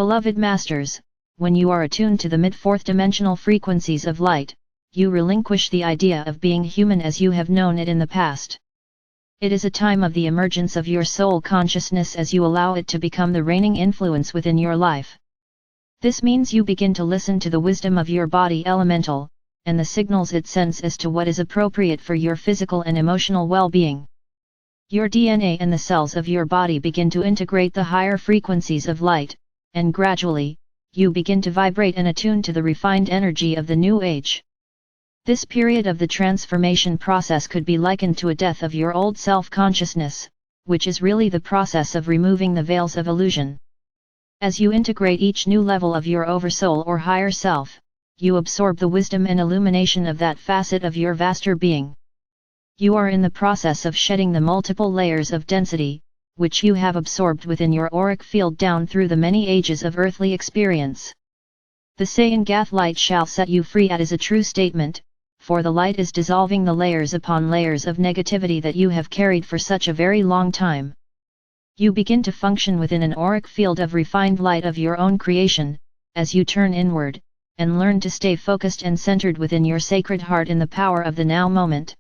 Beloved Masters, when you are attuned to the mid-fourth dimensional frequencies of light, you relinquish the idea of being human as you have known it in the past. It is a time of the emergence of your soul consciousness as you allow it to become the reigning influence within your life. This means you begin to listen to the wisdom of your body elemental, and the signals it sends as to what is appropriate for your physical and emotional well-being. Your DNA and the cells of your body begin to integrate the higher frequencies of light, and gradually, you begin to vibrate and attune to the refined energy of the new age. This period of the transformation process could be likened to a death of your old self-consciousness, which is really the process of removing the veils of illusion. As you integrate each new level of your oversoul or higher self, you absorb the wisdom and illumination of that facet of your vaster being. You are in the process of shedding the multiple layers of density, which you have absorbed within your auric field down through the many ages of earthly experience. The Sayangath light shall set you free is a true statement, for the light is dissolving the layers upon layers of negativity that you have carried for such a very long time. You begin to function within an auric field of refined light of your own creation, as you turn inward, and learn to stay focused and centered within your sacred heart in the power of the now moment.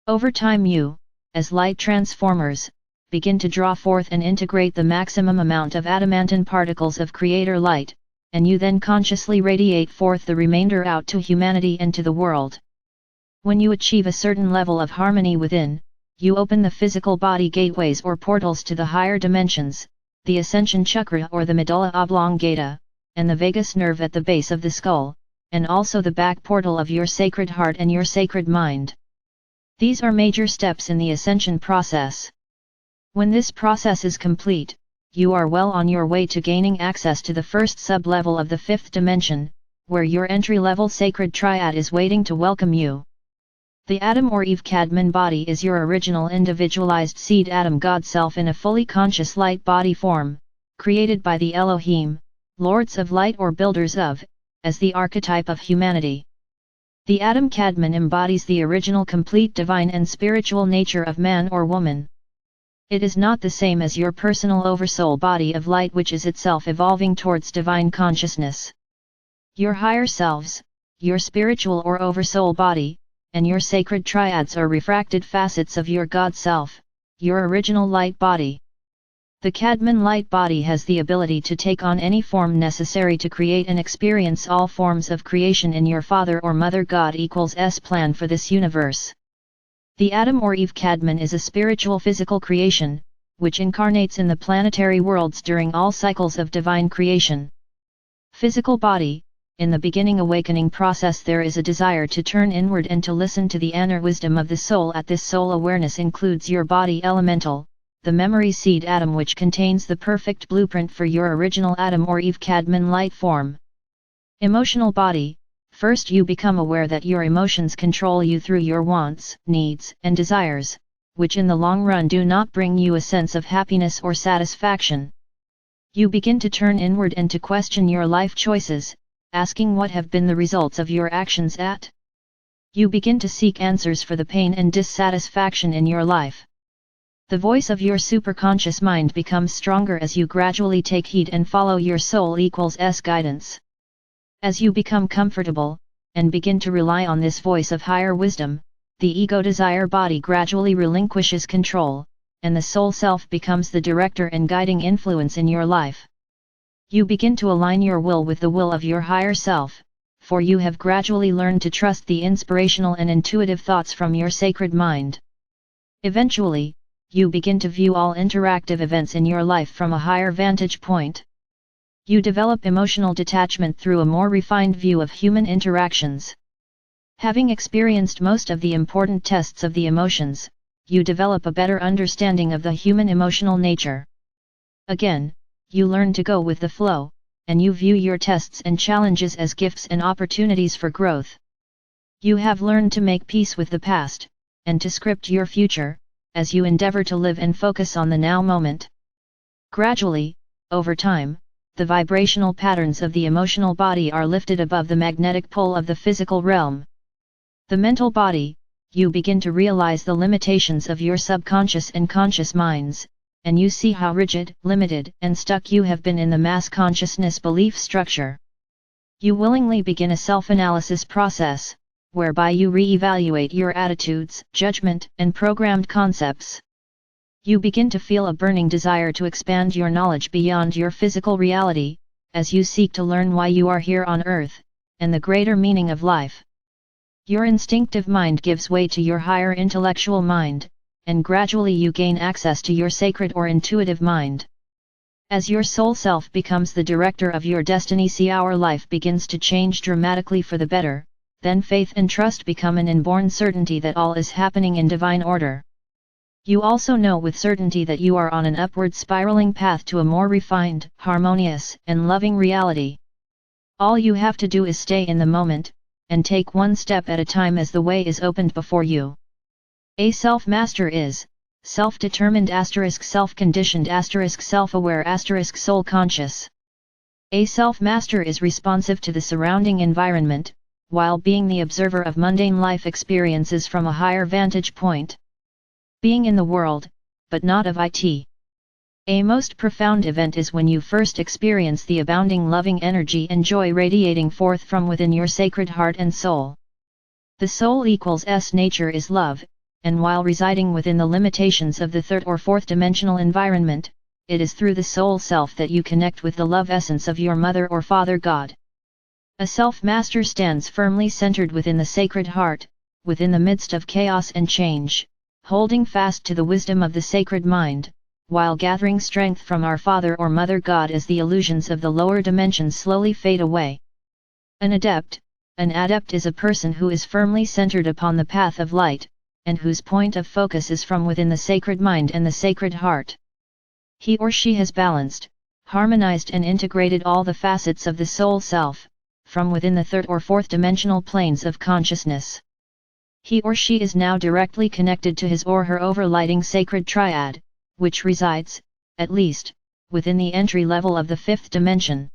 Over time you, as light transformers, begin to draw forth and integrate the maximum amount of adamantine particles of creator light, and you then consciously radiate forth the remainder out to humanity and to the world. When you achieve a certain level of harmony within, you open the physical body gateways or portals to the higher dimensions, the ascension chakra or the medulla oblongata, and the vagus nerve at the base of the skull, and also the back portal of your sacred heart and your sacred mind. These are major steps in the ascension process. When this process is complete, you are well on your way to gaining access to the first sub-level of the fifth dimension, where your entry-level sacred triad is waiting to welcome you. The Adam or Eve Cadman body is your original individualized seed Adam God Self in a fully conscious light body form, created by the Elohim, Lords of Light or Builders of, as the archetype of humanity. The Adam Cadman embodies the original complete divine and spiritual nature of man or woman. It is not the same as your personal oversoul body of light which is itself evolving towards divine consciousness. Your higher selves, your spiritual or oversoul body, and your sacred triads are refracted facets of your God Self, your original light body. The Cadman light body has the ability to take on any form necessary to create and experience all forms of creation in your Father or Mother God equals S plan for this universe. The Adam or Eve Cadman is a spiritual physical creation, which incarnates in the planetary worlds during all cycles of divine creation. Physical body, in the beginning awakening process there is a desire to turn inward and to listen to the inner wisdom of the soul. At this soul awareness includes your body elemental, the memory seed atom which contains the perfect blueprint for your original Adam or Eve Cadman light form. Emotional body. First you become aware that your emotions control you through your wants, needs, and desires, which in the long run do not bring you a sense of happiness or satisfaction. You begin to turn inward and to question your life choices, asking what have been the results of your actions at. You begin to seek answers for the pain and dissatisfaction in your life. The voice of your superconscious mind becomes stronger as you gradually take heed and follow your soul equals S guidance. As you become comfortable, and begin to rely on this voice of higher wisdom, the ego desire body gradually relinquishes control, and the soul self becomes the director and guiding influence in your life. You begin to align your will with the will of your higher self, for you have gradually learned to trust the inspirational and intuitive thoughts from your sacred mind. Eventually, you begin to view all interactive events in your life from a higher vantage point. You develop emotional detachment through a more refined view of human interactions. Having experienced most of the important tests of the emotions, you develop a better understanding of the human emotional nature. Again, you learn to go with the flow, and you view your tests and challenges as gifts and opportunities for growth. You have learned to make peace with the past, and to script your future, as you endeavor to live and focus on the now moment. Gradually, over time, the vibrational patterns of the emotional body are lifted above the magnetic pull of the physical realm. The mental body, you begin to realize the limitations of your subconscious and conscious minds, and you see how rigid, limited, and stuck you have been in the mass consciousness belief structure. You willingly begin a self-analysis process, whereby you re-evaluate your attitudes, judgment, and programmed concepts. You begin to feel a burning desire to expand your knowledge beyond your physical reality, as you seek to learn why you are here on Earth, and the greater meaning of life. Your instinctive mind gives way to your higher intellectual mind, and gradually you gain access to your sacred or intuitive mind. As your soul self becomes the director of your destiny, our life begins to change dramatically for the better, then faith and trust become an inborn certainty that all is happening in divine order. You also know with certainty that you are on an upward spiraling path to a more refined, harmonious, and loving reality. All you have to do is stay in the moment, and take one step at a time as the way is opened before you. A self-master is self-determined *, self-conditioned *, self-aware *, soul-conscious. A self-master is responsive to the surrounding environment, while being the observer of mundane life experiences from a higher vantage point. Being in the world, but not of it. A most profound event is when you first experience the abounding loving energy and joy radiating forth from within your sacred heart and soul. The soul equals S nature is love, and while residing within the limitations of the third or fourth dimensional environment, it is through the soul self that you connect with the love essence of your mother or father God. A self-master stands firmly centered within the sacred heart, within the midst of chaos and change, holding fast to the wisdom of the sacred mind, while gathering strength from our Father or Mother God as the illusions of the lower dimensions slowly fade away. An adept is a person who is firmly centered upon the path of light, and whose point of focus is from within the sacred mind and the sacred heart. He or she has balanced, harmonized and integrated all the facets of the soul self, from within the third or fourth dimensional planes of consciousness. He or she is now directly connected to his or her overlighting sacred triad, which resides, at least, within the entry level of the fifth dimension.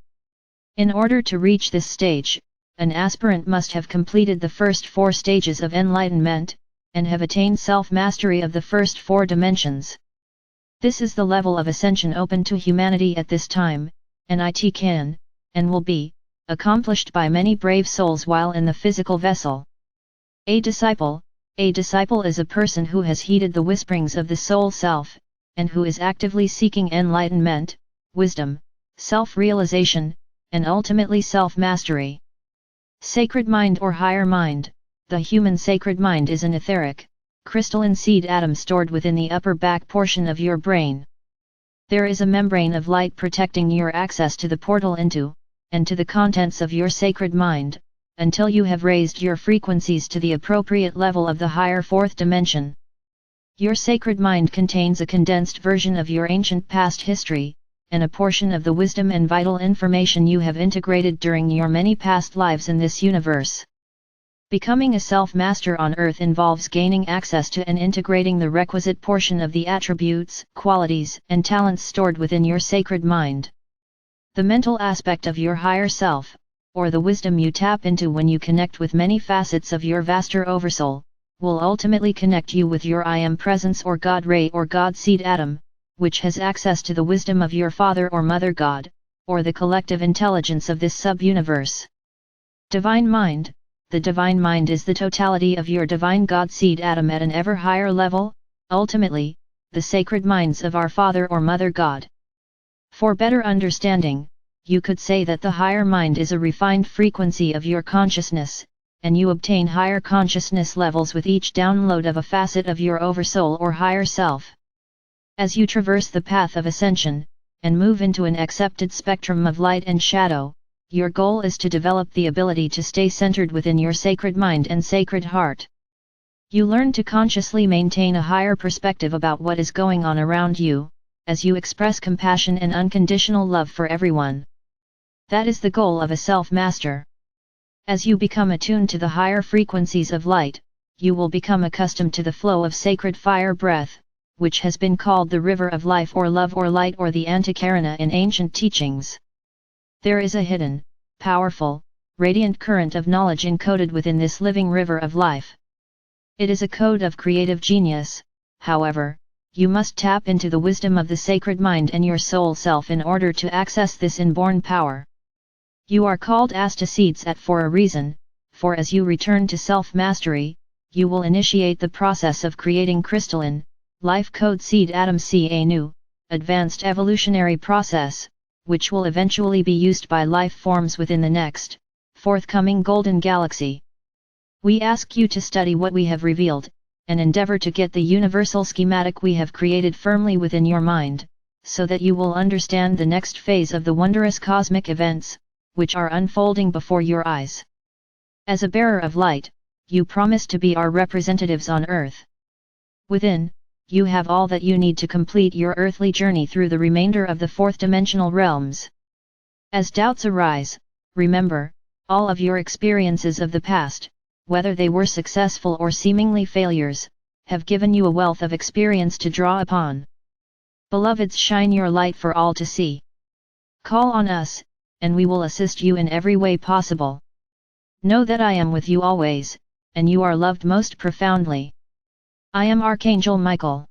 In order to reach this stage, an aspirant must have completed the first 4 stages of enlightenment, and have attained self-mastery of the first 4 dimensions. This is the level of ascension open to humanity at this time, and it can, and will be, accomplished by many brave souls while in the physical vessel. A disciple is a person who has heeded the whisperings of the soul self, and who is actively seeking enlightenment, wisdom, self-realization, and ultimately self-mastery. Sacred mind or higher mind. The human sacred mind is an etheric, crystalline seed atom stored within the upper back portion of your brain. There is a membrane of light protecting your access to the portal into, and to the contents of your sacred mind, until you have raised your frequencies to the appropriate level of the higher fourth dimension. Your sacred mind contains a condensed version of your ancient past history, and a portion of the wisdom and vital information you have integrated during your many past lives in this universe. Becoming a self-master on Earth involves gaining access to and integrating the requisite portion of the attributes, qualities, and talents stored within your sacred mind. The mental aspect of your higher self, or the wisdom you tap into when you connect with many facets of your vaster oversoul, will ultimately connect you with your I Am Presence or God Ray or God Seed Atom, which has access to the wisdom of your Father or Mother God, or the collective intelligence of this sub-universe. Divine Mind. The Divine Mind is the totality of your Divine God Seed Atom at an ever higher level, ultimately, the sacred minds of our Father or Mother God. For better understanding, you could say that the higher mind is a refined frequency of your consciousness, and you obtain higher consciousness levels with each download of a facet of your oversoul or higher self. As you traverse the path of ascension, and move into an accepted spectrum of light and shadow, your goal is to develop the ability to stay centered within your sacred mind and sacred heart. You learn to consciously maintain a higher perspective about what is going on around you, as you express compassion and unconditional love for everyone. That is the goal of a self-master. As you become attuned to the higher frequencies of light, you will become accustomed to the flow of sacred fire breath, which has been called the river of life or love or light or the Antikarana in ancient teachings. There is a hidden, powerful, radiant current of knowledge encoded within this living river of life. It is a code of creative genius, however, you must tap into the wisdom of the sacred mind and your soul self in order to access this inborn power. You are called Astaseeds for a reason, for as you return to self-mastery, you will initiate the process of creating crystalline, life code seed atoms, a new, advanced evolutionary process, which will eventually be used by life forms within the next, forthcoming golden galaxy. We ask you to study what we have revealed, and endeavor to get the universal schematic we have created firmly within your mind, so that you will understand the next phase of the wondrous cosmic events, which are unfolding before your eyes. As a bearer of light, you promise to be our representatives on Earth. Within, you have all that you need to complete your earthly journey through the remainder of the fourth-dimensional realms. As doubts arise, remember, all of your experiences of the past, whether they were successful or seemingly failures, have given you a wealth of experience to draw upon. Beloveds, shine your light for all to see. Call on us, and we will assist you in every way possible. Know that I am with you always, and you are loved most profoundly. I am Archangel Michael.